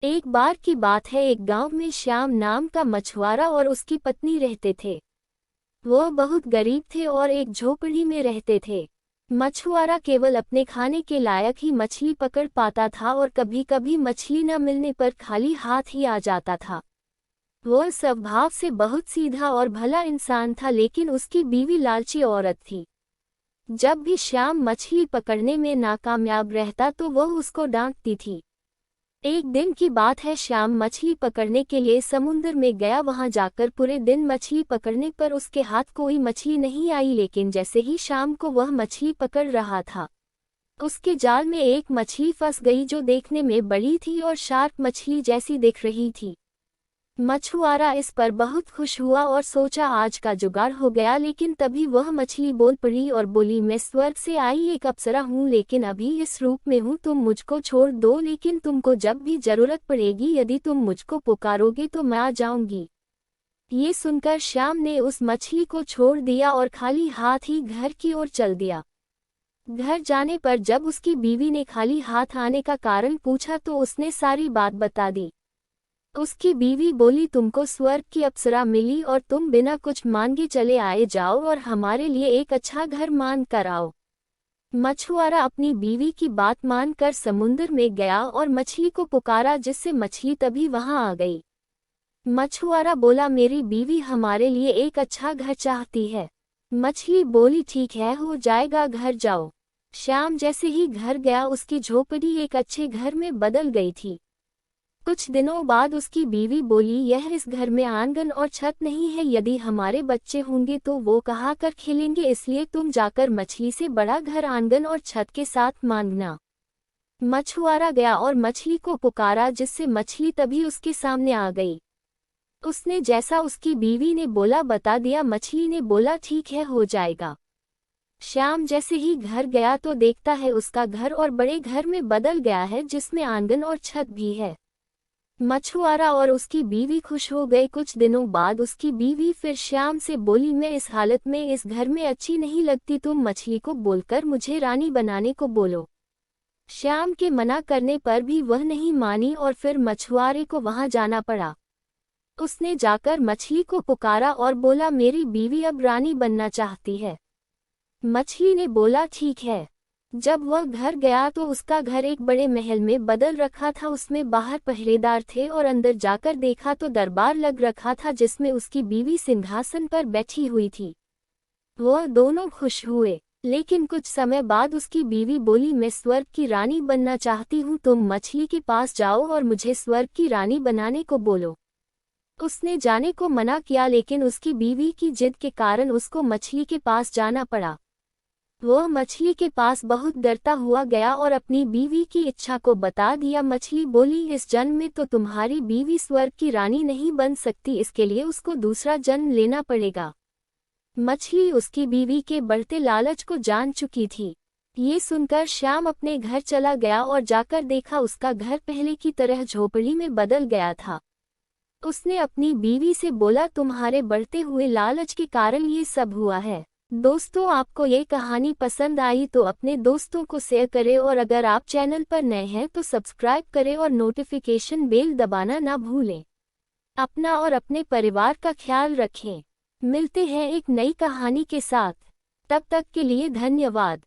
एक बार की बात है, एक गांव में श्याम नाम का मछुआरा और उसकी पत्नी रहते थे। वो बहुत गरीब थे और एक झोपड़ी में रहते थे। मछुआरा केवल अपने खाने के लायक ही मछली पकड़ पाता था और कभी कभी मछली न मिलने पर खाली हाथ ही आ जाता था। वो स्वभाव से बहुत सीधा और भला इंसान था, लेकिन उसकी बीवी लालची औरत थी। जब भी श्याम मछली पकड़ने में नाकामयाब रहता तो वह उसको डांटती थी। एक दिन की बात है, श्याम मछली पकड़ने के लिए समुद्र में गया। वहां जाकर पूरे दिन मछली पकड़ने पर उसके हाथ कोई मछली नहीं आई, लेकिन जैसे ही शाम को वह मछली पकड़ रहा था, उसके जाल में एक मछली फंस गई जो देखने में बड़ी थी और शार्क मछली जैसी दिख रही थी। मछुआरा इस पर बहुत खुश हुआ और सोचा आज का जुगाड़ हो गया, लेकिन तभी वह मछली बोल पड़ी और बोली, मैं स्वर्ग से आई एक अप्सरा हूँ, लेकिन अभी इस रूप में हूँ। तुम मुझको छोड़ दो, लेकिन तुमको जब भी जरूरत पड़ेगी यदि तुम मुझको पुकारोगे तो मैं आ जाऊंगी। ये सुनकर श्याम ने उस मछली को छोड़ दिया और खाली हाथ ही घर की ओर चल दिया। घर जाने पर जब उसकी बीवी ने खाली हाथ आने का कारण पूछा तो उसने सारी बात बता दी। उसकी बीवी बोली, तुमको स्वर्ग की अप्सरा मिली और तुम बिना कुछ मांगे चले आए, जाओ और हमारे लिए एक अच्छा घर मान कर आओ। मछुआरा अपनी बीवी की बात मानकर समुद्र में गया और मछली को पुकारा, जिससे मछली तभी वहां आ गई। मछुआरा बोला, मेरी बीवी हमारे लिए एक अच्छा घर चाहती है। मछली बोली, ठीक है, हो जाएगा, घर जाओ। श्याम जैसे ही घर गया उसकी झोपड़ी एक अच्छे घर में बदल गई थी। कुछ दिनों बाद उसकी बीवी बोली, यह इस घर में आंगन और छत नहीं है, यदि हमारे बच्चे होंगे तो वो कहाँ कर खेलेंगे, इसलिए तुम जाकर मछली से बड़ा घर आंगन और छत के साथ मांगना। मछुआरा गया और मछली को पुकारा, जिससे मछली तभी उसके सामने आ गई। उसने जैसा उसकी बीवी ने बोला बता दिया। मछली ने बोला, ठीक है, हो जाएगा। श्याम जैसे ही घर गया तो देखता है उसका घर और बड़े घर में बदल गया है, जिसमें आंगन और छत भी है। मछुआरा और उसकी बीवी खुश हो गए। कुछ दिनों बाद उसकी बीवी फिर श्याम से बोली, मैं इस हालत में इस घर में अच्छी नहीं लगती, तुम मछली को बोलकर मुझे रानी बनाने को बोलो। श्याम के मना करने पर भी वह नहीं मानी और फिर मछुआरे को वहां जाना पड़ा। उसने जाकर मछली को पुकारा और बोला, मेरी बीवी अब रानी बनना चाहती है। मछली ने बोला, ठीक है। जब वह घर गया तो उसका घर एक बड़े महल में बदल रखा था। उसमें बाहर पहरेदार थे और अंदर जाकर देखा तो दरबार लग रखा था, जिसमें उसकी बीवी सिंहासन पर बैठी हुई थी। वह दोनों खुश हुए, लेकिन कुछ समय बाद उसकी बीवी बोली, मैं स्वर्ग की रानी बनना चाहती हूँ, तुम मछली के पास जाओ और मुझे स्वर्ग की रानी बनाने को बोलो। उसने जाने को मना किया, लेकिन उसकी बीवी की जिद के कारण उसको मछली के पास जाना पड़ा। वह मछली के पास बहुत डरता हुआ गया और अपनी बीवी की इच्छा को बता दिया। मछली बोली, इस जन्म में तो तुम्हारी बीवी स्वर्ग की रानी नहीं बन सकती, इसके लिए उसको दूसरा जन्म लेना पड़ेगा। मछली उसकी बीवी के बढ़ते लालच को जान चुकी थी। ये सुनकर श्याम अपने घर चला गया और जाकर देखा उसका घर पहले की तरह झोपड़ी में बदल गया था। उसने अपनी बीवी से बोला, तुम्हारे बढ़ते हुए लालच के कारण ये सब हुआ है। दोस्तों, आपको ये कहानी पसंद आई तो अपने दोस्तों को शेयर करें और अगर आप चैनल पर नए हैं तो सब्सक्राइब करें और नोटिफिकेशन बेल दबाना ना भूलें। अपना और अपने परिवार का ख्याल रखें। मिलते हैं एक नई कहानी के साथ। तब तक के लिए धन्यवाद।